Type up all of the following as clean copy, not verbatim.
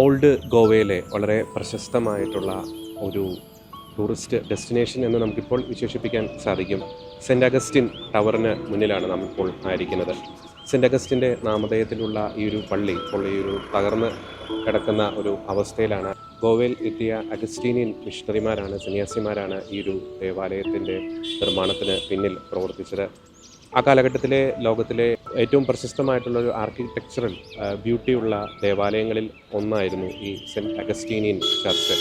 Old ഗോവയിലെ വളരെ പ്രശസ്തമായിട്ടുള്ള ഒരു ടൂറിസ്റ്റ് ഡെസ്റ്റിനേഷൻ എന്ന് നമുക്കിപ്പോൾ വിശേഷിപ്പിക്കാൻ സാധിക്കും. സെൻറ്റ് അഗസ്റ്റിൻ ടവറിന് മുന്നിലാണ് നമ്മളിപ്പോൾ ആയിരിക്കുന്നത്. സെൻറ്റ് അഗസ്റ്റിൻ്റെ നാമധേയത്തിലുള്ള ഈ ഒരു പള്ളി ഇപ്പോൾ ഈ ഒരു തകർന്ന് കിടക്കുന്ന ഒരു അവസ്ഥയിലാണ്. ഗോവയിൽ എത്തിയ അഗസ്റ്റീനിയൻ മിഷണറിമാരാണ്, സന്യാസിമാരാണ് ഈ ഒരു ദേവാലയത്തിൻ്റെ നിർമ്മാണത്തിന് പിന്നിൽ പ്രവർത്തിച്ചത്. ആ കാലഘട്ടത്തിലെ ലോകത്തിലെ ഏറ്റവും പ്രശസ്തമായിട്ടുള്ളൊരു ആർക്കിടെക്ചറൽ ബ്യൂട്ടിയുള്ള ദേവാലയങ്ങളിൽ ഒന്നായിരുന്നു ഈ സെൻറ്റ് അഗസ്റ്റീനിയൻ ചർച്ച്.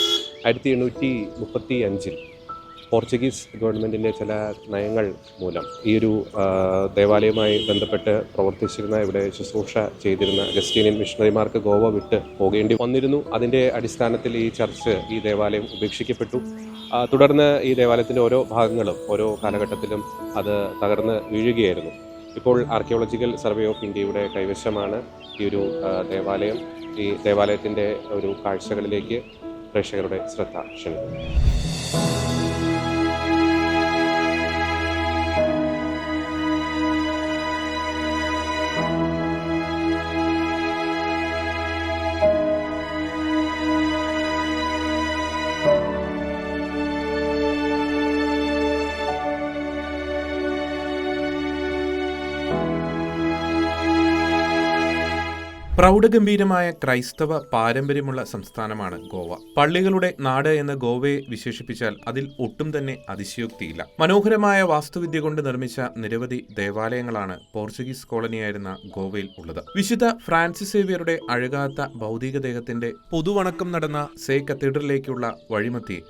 1835 പോർച്ചുഗീസ് ഗവൺമെൻറ്റിൻ്റെ ചില നയങ്ങൾ മൂലം ഈ ഒരു ദേവാലയവുമായി ബന്ധപ്പെട്ട് പ്രവർത്തിച്ചിരുന്ന, ഇവിടെ ശുശ്രൂഷ ചെയ്തിരുന്ന അഗസ്റ്റീനിയൻ മിഷണറിമാർക്ക് ഗോവ വിട്ട് പോകേണ്ടി വന്നിരുന്നു. അതിൻ്റെ അടിസ്ഥാനത്തിൽ ഈ ചർച്ച്, ഈ ദേവാലയം ഉപേക്ഷിക്കപ്പെട്ടു. തുടർന്ന് ഈ ദേവാലയത്തിൻ്റെ ഓരോ ഭാഗങ്ങളും ഓരോ കാലഘട്ടത്തിലും അത് തകർന്ന് വീഴുകയായിരുന്നു. ഇപ്പോൾ ആർക്കിയോളജിക്കൽ സർവേ ഓഫ് ഇന്ത്യയുടെ കൈവശമാണ് ഈ ഒരു ദേവാലയം. ഈ ദേവാലയത്തിൻ്റെ ഒരു കാഴ്ചകളിലേക്ക് പ്രേക്ഷകരുടെ ശ്രദ്ധ ക്ഷണിക്കുന്നു. പ്രൗഢഗംഭീരമായ ക്രൈസ്തവ പാരമ്പര്യമുള്ള സംസ്ഥാനമാണ് ഗോവ. പള്ളികളുടെ നാട് എന്ന് ഗോവയെ വിശേഷിപ്പിച്ചാൽ അതിൽ ഒട്ടും തന്നെ അതിശയോക്തിയില്ല. മനോഹരമായ വാസ്തുവിദ്യ കൊണ്ട് നിർമ്മിച്ച നിരവധി ദേവാലയങ്ങളാണ് പോർച്ചുഗീസ് കോളനിയായിരുന്ന ഗോവയിൽ ഉള്ളത്. വിശുദ്ധ ഫ്രാൻസിസ് സേവ്യറുടെ അഴുകാത്ത ഭൗതികദേഹത്തിന്റെ പൊതുവണക്കം നടന്ന സേ കത്തീഡ്രലിലേക്കുള്ള വഴിമധ്യേ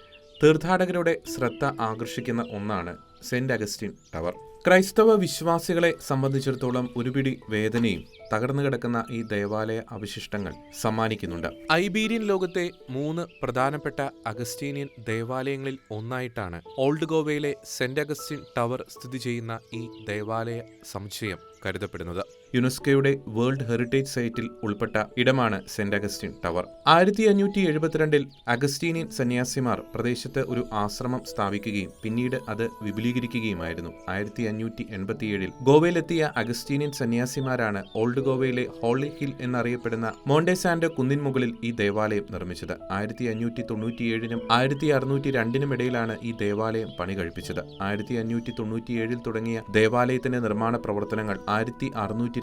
തീർത്ഥാടകരുടെ ശ്രദ്ധ ആകർഷിക്കുന്ന ഒന്നാണ് സെന്റ് അഗസ്റ്റിൻ ടവർ. ക്രൈസ്തവ വിശ്വാസികളെ സംബന്ധിച്ചിടത്തോളം ഒരുപിടി വേദനയും തകർന്നു കിടക്കുന്ന ഈ ദേവാലയ അവശിഷ്ടങ്ങൾ സമ്മാനിക്കുന്നുണ്ട്. ഐബീരിയൻ ലോകത്തെ 3 പ്രധാനപ്പെട്ട അഗസ്റ്റീനിയൻ ദേവാലയങ്ങളിൽ ഒന്നായിട്ടാണ് ഓൾഡ് ഗോവയിലെ സെന്റ് അഗസ്റ്റിൻ ടവർ സ്ഥിതി ചെയ്യുന്ന ഈ ദേവാലയ സമുച്ചയം കരുതപ്പെടുന്നത്. യുനെസ്കോയുടെ വേൾഡ് ഹെറിറ്റേജ് സൈറ്റിൽ ഉൾപ്പെട്ട ഇടമാണ് സെന്റ് അഗസ്റ്റിൻ ടവർ. 1572 അഗസ്റ്റീനിയൻ സന്യാസിമാർ പ്രദേശത്ത് ഒരു ആശ്രമം സ്ഥാപിക്കുകയും പിന്നീട് അത് വിപുലീകരിക്കുകയുമായിരുന്നു. 1587 ഗോവയിലെത്തിയ അഗസ്റ്റീനിയൻ സന്യാസിമാരാണ് ഓൾഡ് ഗോവയിലെ ഹോളി ഹിൽ എന്നറിയപ്പെടുന്ന മോണ്ടെസാൻഡോ കുന്നിൻ മുകളിൽ ഈ ദേവാലയം നിർമ്മിച്ചത്. 1597 1602 ഇടയിലാണ് ഈ ദേവാലയം പണി കഴിപ്പിച്ചത്. 1597 തുടങ്ങിയ ദേവാലയത്തിന്റെ നിർമ്മാണ പ്രവർത്തനങ്ങൾ 1602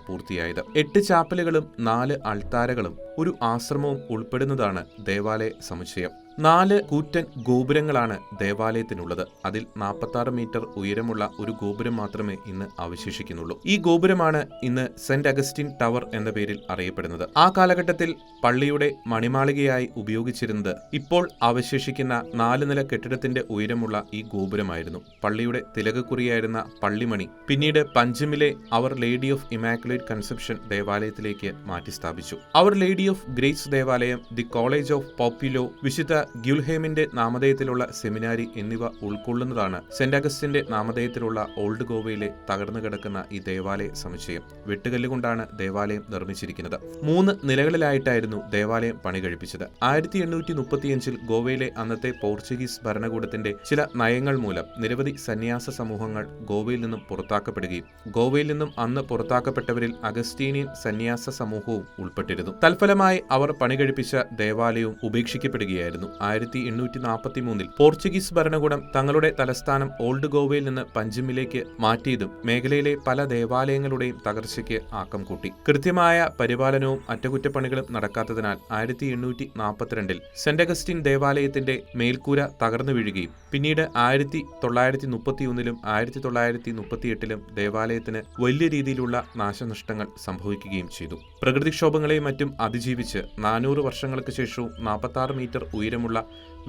പൂർത്തിയായത്. 8 ചാപ്പലുകളും 4 അൾത്താരകളും ഒരു ആശ്രമവും ഉൾപ്പെടുന്നതാണ് ദേവാലയ സമുച്ചയം. 4 കൂറ്റൻ ഗോപുരങ്ങളാണ് ദേവാലയത്തിനുള്ളത്. അതിൽ 46 മീറ്റർ ഉയരമുള്ള ഒരു ഗോപുരം മാത്രമേ ഇന്ന് അവശേഷിക്കുന്നുള്ളൂ. ഈ ഗോപുരമാണ് ഇന്ന് സെന്റ് അഗസ്റ്റിൻ ടവർ എന്ന പേരിൽ അറിയപ്പെടുന്നത്. ആ കാലഘട്ടത്തിൽ പള്ളിയുടെ മണിമാളികയായി ഉപയോഗിച്ചിരുന്നത് ഇപ്പോൾ അവശേഷിക്കുന്ന 4 നില കെട്ടിടത്തിന്റെ ഉയരമുള്ള ഈ ഗോപുരമായിരുന്നു. പള്ളിയുടെ തിലകക്കുറിയായിരുന്ന പള്ളിമണി പിന്നീട് പഞ്ചമിലെ അവർ ലേഡി ഓഫ് ഇമാക്കുലേറ്റ് കൺസെപ്ഷൻ ദേവാലയത്തിലേക്ക് മാറ്റി സ്ഥാപിച്ചു. അവർ ലേഡി ഓഫ് ഗ്രേസ് ദേവാലയം, ദി കോളേജ് ഓഫ് പോപ്പുലോ, വിശുദ്ധ ഗ്യുൽഹേമിന്റെ നാമധേയത്തിലുള്ള സെമിനാരി എന്നിവ ഉൾക്കൊള്ളുന്നതാണ് സെന്റ് അഗസ്റ്റിന്റെ നാമധേയത്തിലുള്ള ഓൾഡ് ഗോവയിലെ തകർന്നു കിടക്കുന്ന ഈ ദേവാലയ സമുച്ചയം. വെട്ടുകല്ലുകൊണ്ടാണ് ദേവാലയം നിർമ്മിച്ചിരിക്കുന്നത്. 3 നിലകളിലായിട്ടായിരുന്നു ദേവാലയം പണി കഴിപ്പിച്ചത്. 1835 ഗോവയിലെ അന്നത്തെ പോർച്ചുഗീസ് ഭരണകൂടത്തിന്റെ ചില നയങ്ങൾ മൂലം നിരവധി സന്യാസ സമൂഹങ്ങൾ ഗോവയിൽ നിന്നും പുറത്താക്കപ്പെടുകയും ഗോവയിൽ നിന്നും അന്ന് പുറത്താക്കപ്പെട്ടവരിൽ അഗസ്റ്റീനിയൻ സന്യാസ സമൂഹവും ഉൾപ്പെട്ടിരുന്നു. തൽഫലമായി അവർ പണി കഴിപ്പിച്ച ദേവാലയവും ഉപേക്ഷിക്കപ്പെടുകയായിരുന്നു. 1843 പോർച്ചുഗീസ് ഭരണകൂടം തങ്ങളുടെ തലസ്ഥാനം ഓൾഡ് ഗോവയിൽ നിന്ന് പഞ്ചമിലേക്ക് മാറ്റിയതും മേഖലയിലെ പല ദേവാലയങ്ങളുടെയും തകർച്ചയ്ക്ക് ആക്കം കൂട്ടി. കൃത്യമായ പരിപാലനവും അറ്റകുറ്റപ്പണികളും നടക്കാത്തതിനാൽ 1842 സെന്റ് അഗസ്റ്റിൻ ദേവാലയത്തിന്റെ മേൽക്കൂര തകർന്നു വീഴുകയും പിന്നീട് 1931 1938 ദേവാലയത്തിന് വലിയ രീതിയിലുള്ള നാശനഷ്ടങ്ങൾ സംഭവിക്കുകയും ചെയ്തു. പ്രകൃതിക്ഷോഭങ്ങളെയും മറ്റും അതിജീവിച്ച് 400 വർഷങ്ങൾക്ക് ശേഷവും 46 മീറ്റർ ഉയരമുള്ള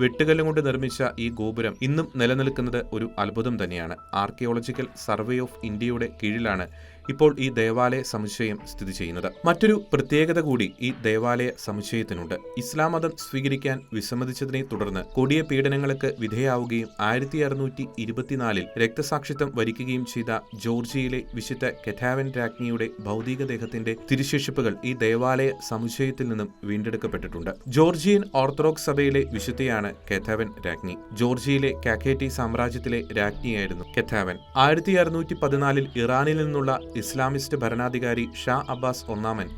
വെട്ടുകല്ലും കൊണ്ട് നിർമ്മിച്ച ഈ ഗോപുരം ഇന്നും നിലനിൽക്കുന്നത് ഒരു അത്ഭുതം തന്നെയാണ്. ആർക്കിയോളജിക്കൽ സർവേ ഓഫ് ഇന്ത്യയുടെ കീഴിലാണ് ഇപ്പോൾ ഈ ദേവാലയ സമുച്ചയം സ്ഥിതി ചെയ്യുന്നത്. മറ്റൊരു പ്രത്യേകത കൂടി ഈ ദേവാലയ സമുച്ചയത്തിനുണ്ട്. ഇസ്ലാം മതം സ്വീകരിക്കാൻ വിസമ്മതിച്ചതിനെ തുടർന്ന് കൊടിയ പീഡനങ്ങൾക്ക് വിധേയാവുകയും 1624 രക്തസാക്ഷിത്വം വരിക്കുകയും ചെയ്ത ജോർജിയയിലെ വിശുദ്ധ കെഥാവൻ രാജ്ഞിയുടെ ഭൗതികദേഹത്തിന്റെ തിരുശേഷിപ്പുകൾ ഈ ദേവാലയ സമുച്ചയത്തിൽ നിന്നും വീണ്ടെടുക്കപ്പെട്ടിട്ടുണ്ട്. ജോർജിയൻ ഓർത്തഡോക്സ് സഭയിലെ വിശുദ്ധയാണ് കെഥാവൻ രാജ്ഞി. ജോർജിയയിലെ കാക്കേറ്റി സാമ്രാജ്യത്തിലെ രാജ്ഞിയായിരുന്നു കെഥാവൻ. 1614 ഇറാനിൽ നിന്നുള്ള ഇസ്ലാമിസ്റ്റ് ഭരണാധികാരി ഷാ അബ്ബാസ് ഒന്നാമൻ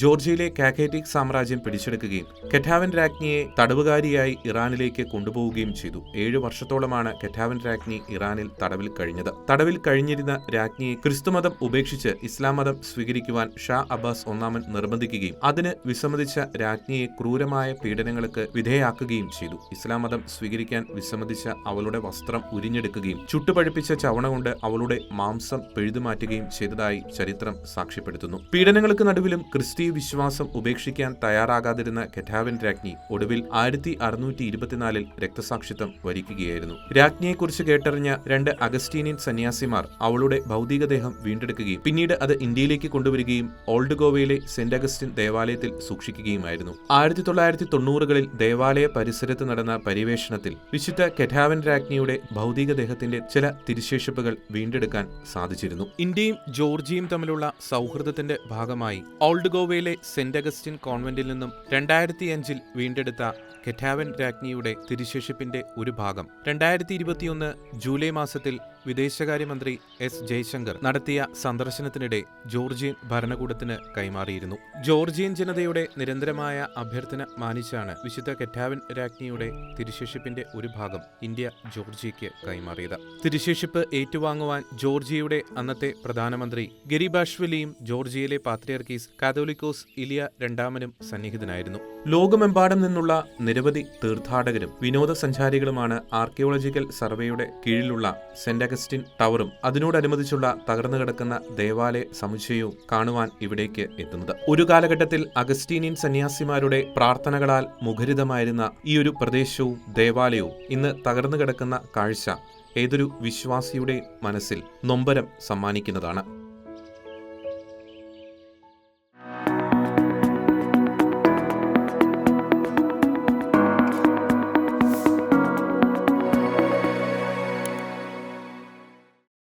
ജോർജിയയിലെ കാക്കേറ്റിക് സാമ്രാജ്യം പിടിച്ചെടുക്കുകയും കെറ്റാവൻ രാജ്ഞിയെ തടവുകാരിയായി ഇറാനിലേക്ക് കൊണ്ടുപോവുകയും ചെയ്തു. 7 വർഷത്തോളമാണ് കെറ്റാവൻ രാജ്ഞി ഇറാനിൽ തടവിൽ കഴിഞ്ഞത്. തടവിൽ കഴിഞ്ഞിരുന്ന രാജ്ഞിയെ ക്രിസ്തുമതം ഉപേക്ഷിച്ച് ഇസ്ലാം മതം സ്വീകരിക്കുവാൻ ഷാ അബ്ബാസ് ഒന്നാമൻ നിർബന്ധിക്കുകയും അതിന് വിസമ്മതിച്ച രാജ്ഞിയെ ക്രൂരമായ പീഡനങ്ങൾക്ക് വിധേയാക്കുകയും ചെയ്തു. ഇസ്ലാം മതം സ്വീകരിക്കാൻ വിസമ്മതിച്ച അവളുടെ വസ്ത്രം ഉരിഞ്ഞെടുക്കുകയും ചുട്ടുപഴുപ്പിച്ച ചവണ കൊണ്ട് അവളുടെ മാംസം പിഴുതുമാറ്റുകയും ചെയ്തതായി ചരിത്രം സാക്ഷ്യപ്പെടുത്തുന്നു. പീഡനങ്ങൾക്ക് നടുവിലും ക്രിസ്തീയ വിശ്വാസം ഉപേക്ഷിക്കാൻ തയ്യാറാകാതിരുന്ന കെറ്റാവൻ രാജ്ഞി ഒടുവിൽ 1624 രക്തസാക്ഷിത്വം വരിക്കുകയായിരുന്നു. രാജ്ഞിയെക്കുറിച്ച് കേട്ടറിഞ്ഞ 2 അഗസ്റ്റീനിയൻ സന്യാസിമാർ അവളുടെ ഭൗതികദേഹം വീണ്ടെടുക്കുകയും പിന്നീട് അത് ഇന്ത്യയിലേക്ക് കൊണ്ടുവരികയും ഓൾഡ് ഗോവയിലെ സെന്റ് അഗസ്റ്റിൻ ദേവാലയത്തിൽ സൂക്ഷിക്കുകയുമായിരുന്നു. 1990കളിൽ ദേവാലയ പരിസരത്ത് നടന്ന പര്യവേഷണത്തിൽ വിശുദ്ധ കെറ്റാവൻ രാജ്ഞിയുടെ ഭൗതികദേഹത്തിന്റെ ചില തിരുശേഷിപ്പുകൾ വീണ്ടെടുക്കാൻ സാധിച്ചിരുന്നു. ഇന്ത്യയും ജോർജിയയും തമ്മിലുള്ള സൗഹൃദത്തിന്റെ ഭാഗമായി ഓൾഡ് ഗോവയിലെ സെന്റ് അഗസ്റ്റിൻ കോൺവെന്റിൽ നിന്നും 2005 വീണ്ടെടുത്ത കെറ്റാവൻ രാജ്ഞിയുടെ തിരുശേഷിപ്പിന്റെ ഒരു ഭാഗം 2021 ജൂലൈ മാസത്തിൽ വിദേശകാര്യമന്ത്രി എസ് ജയശങ്കർ നടത്തിയ സന്ദർശനത്തിനിടെ ജോർജിയൻ ഭരണകൂടത്തിന് കൈമാറിയിരുന്നു. ജോർജിയൻ ജനതയുടെ നിരന്തരമായ അഭ്യർത്ഥന മാനിച്ചാണ് വിശുദ്ധ കെറ്റാവൻ രാജ്ഞിയുടെ തിരുശേഷിപ്പിന്റെ ഒരു ഭാഗം ഇന്ത്യ ജോർജിയയ്ക്ക് കൈമാറിയത്. തിരുശേഷിപ്പ് ഏറ്റുവാങ്ങുവാൻ ജോർജിയയുടെ അന്നത്തെ പ്രധാനമന്ത്രി ഗരിബാഷ്വലിയും ജോർജിയയിലെ പാത്രിയാർക്കീസ് കാതോലിക്കോസ് ഇലിയ രണ്ടാമനും സന്നിഹിതനായിരുന്നു. ലോകമെമ്പാടും നിന്നുള്ള നിരവധി തീർത്ഥാടകരും വിനോദസഞ്ചാരികളുമാണ് ആർക്കിയോളജിക്കൽ സർവേയുടെ കീഴിലുള്ള സെന്റ് അഗസ്റ്റിൻ ടവറും അതിനോടനുബന്ധിച്ചുള്ള തകർന്നു കിടക്കുന്ന ദേവാലയ സമുച്ചയവും കാണുവാൻ ഇവിടേക്ക് എത്തുന്നത്. ഒരു കാലഘട്ടത്തിൽ അഗസ്റ്റീനിയൻ സന്യാസിമാരുടെ പ്രാർത്ഥനകളാൽ മുഖരിതമായിരുന്ന ഈ ഒരു പ്രദേശവും ദേവാലയവും ഇന്ന് തകർന്നു കിടക്കുന്ന കാഴ്ച ഏതൊരു വിശ്വാസിയുടെ മനസ്സിൽ നൊമ്പരം സമ്മാനിക്കുന്നതാണ്.